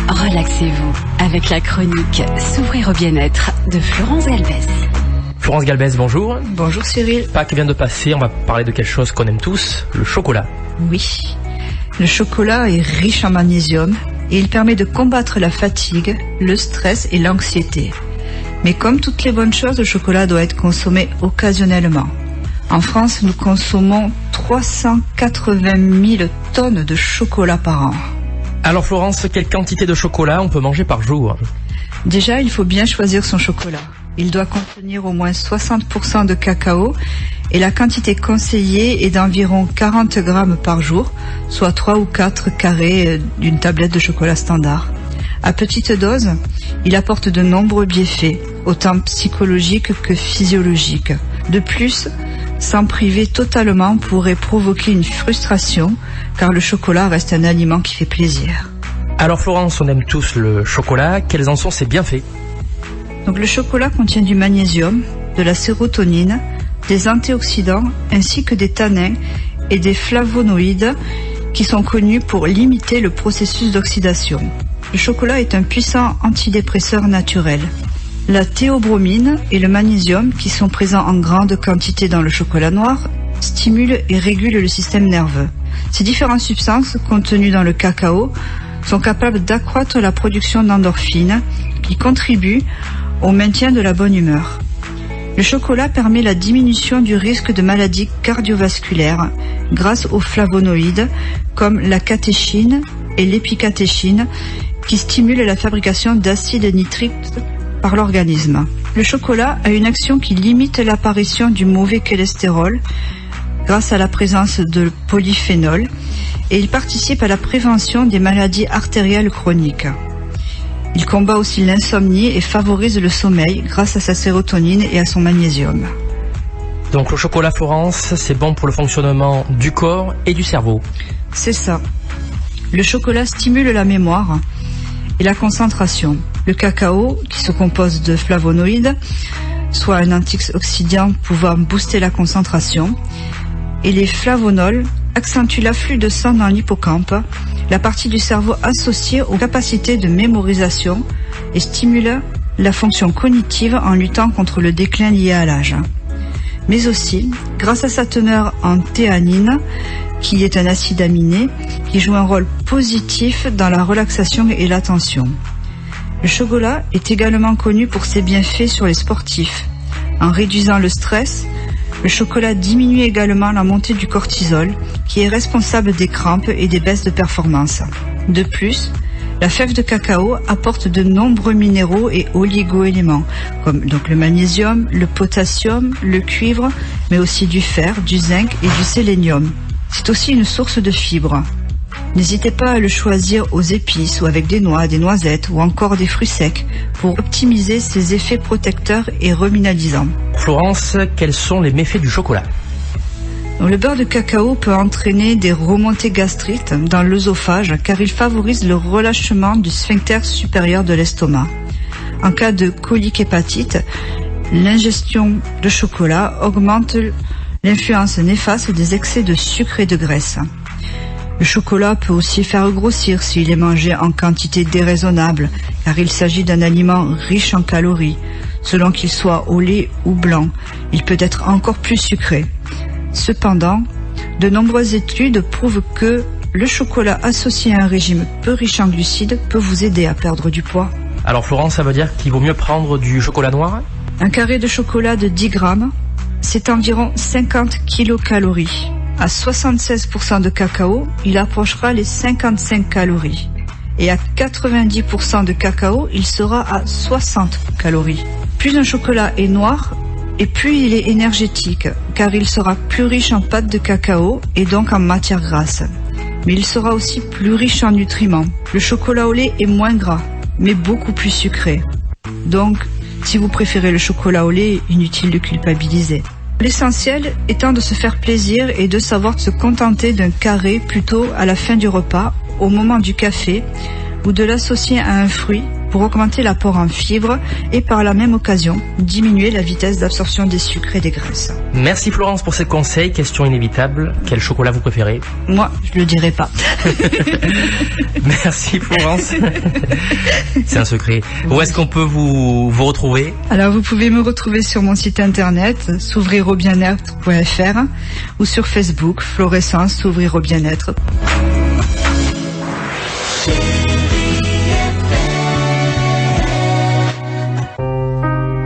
Relaxez-vous avec la chronique S'ouvrir au bien-être de Florence Galbès. Florence Galbès, bonjour. Bonjour Cyril. Pâques vient de passer, on va parler de quelque chose qu'on aime tous, le chocolat. Oui, le chocolat est riche en magnésium et il permet de combattre la fatigue, le stress et l'anxiété. Mais comme toutes les bonnes choses, le chocolat doit être consommé occasionnellement. En France, nous consommons 380 000 tonnes de chocolat par an. Alors Florence, quelle quantité de chocolat on peut manger par jour? Déjà, il faut bien choisir son chocolat. Il doit contenir au moins 60% de cacao et la quantité conseillée est d'environ 40 grammes par jour, soit 3 ou 4 carrés d'une tablette de chocolat standard. À petite dose, il apporte de nombreux bienfaits, autant psychologiques que physiologiques. De plus, s'en priver totalement pourrait provoquer une frustration, car le chocolat reste un aliment qui fait plaisir. Alors Florence, on aime tous le chocolat, quels en sont ses bienfaits? Donc le chocolat contient du magnésium, de la sérotonine, des antioxydants ainsi que des tanins et des flavonoïdes qui sont connus pour limiter le processus d'oxydation. Le chocolat est un puissant antidépresseur naturel. La théobromine et le magnésium, qui sont présents en grande quantité dans le chocolat noir, stimulent et régulent le système nerveux. Ces différentes substances contenues dans le cacao sont capables d'accroître la production d'endorphines qui contribuent au maintien de la bonne humeur. Le chocolat permet la diminution du risque de maladies cardiovasculaires grâce aux flavonoïdes comme la catéchine et l'épicatéchine qui stimulent la fabrication d'acide nitrique par l'organisme. Le chocolat a une action qui limite l'apparition du mauvais cholestérol grâce à la présence de polyphénol et il participe à la prévention des maladies artérielles chroniques. Il combat aussi l'insomnie et favorise le sommeil grâce à sa sérotonine et à son magnésium. Donc le chocolat Florence, c'est bon pour le fonctionnement du corps et du cerveau. C'est ça. Le chocolat stimule la mémoire et la concentration. Le cacao, qui se compose de flavonoïdes, soit un antioxydant pouvant booster la concentration, et les flavonols accentuent l'afflux de sang dans l'hippocampe, la partie du cerveau associée aux capacités de mémorisation et stimule la fonction cognitive en luttant contre le déclin lié à l'âge. Mais aussi, grâce à sa teneur en théanine, qui est un acide aminé, qui joue un rôle positif dans la relaxation et l'attention. Le chocolat est également connu pour ses bienfaits sur les sportifs. En réduisant le stress, le chocolat diminue également la montée du cortisol, qui est responsable des crampes et des baisses de performance. De plus, la fève de cacao apporte de nombreux minéraux et oligo-éléments, comme donc le magnésium, le potassium, le cuivre, mais aussi du fer, du zinc et du sélénium. C'est aussi une source de fibres. N'hésitez pas à le choisir aux épices ou avec des noix, des noisettes ou encore des fruits secs pour optimiser ses effets protecteurs et reminalisants. Florence, quels sont les méfaits du chocolat? Donc, le beurre de cacao peut entraîner des remontées gastriques dans l'œsophage car il favorise le relâchement du sphincter supérieur de l'estomac. En cas de colique hépatite, l'ingestion de chocolat augmente l'influence néfaste des excès de sucre et de graisse. Le chocolat peut aussi faire grossir s'il est mangé en quantité déraisonnable, car il s'agit d'un aliment riche en calories. Selon qu'il soit au lait ou blanc, il peut être encore plus sucré. Cependant, de nombreuses études prouvent que le chocolat associé à un régime peu riche en glucides peut vous aider à perdre du poids. Alors Florence, ça veut dire qu'il vaut mieux prendre du chocolat noir? Un carré de chocolat de 10 grammes, c'est environ 50 kilocalories. À 76% de cacao, il approchera les 55 calories. Et à 90% de cacao, il sera à 60 calories. Plus un chocolat est noir, et plus il est énergétique, car il sera plus riche en pâte de cacao et donc en matière grasse. Mais il sera aussi plus riche en nutriments. Le chocolat au lait est moins gras, mais beaucoup plus sucré. Donc, si vous préférez le chocolat au lait, inutile de culpabiliser. L'essentiel étant de se faire plaisir et de savoir se contenter d'un carré plutôt à la fin du repas, au moment du café, ou de l'associer à un fruit pour augmenter l'apport en fibres et par la même occasion diminuer la vitesse d'absorption des sucres et des graisses. Merci Florence pour ces conseils. Question inévitable, quel chocolat vous préférez? Moi, je le dirai pas. Merci Florence. C'est un secret. Où est-ce qu'on peut vous retrouver? Alors vous pouvez me retrouver sur mon site internet s'ouvriraubienêtre.fr ou sur Facebook Florescence s'ouvrir au bien-être.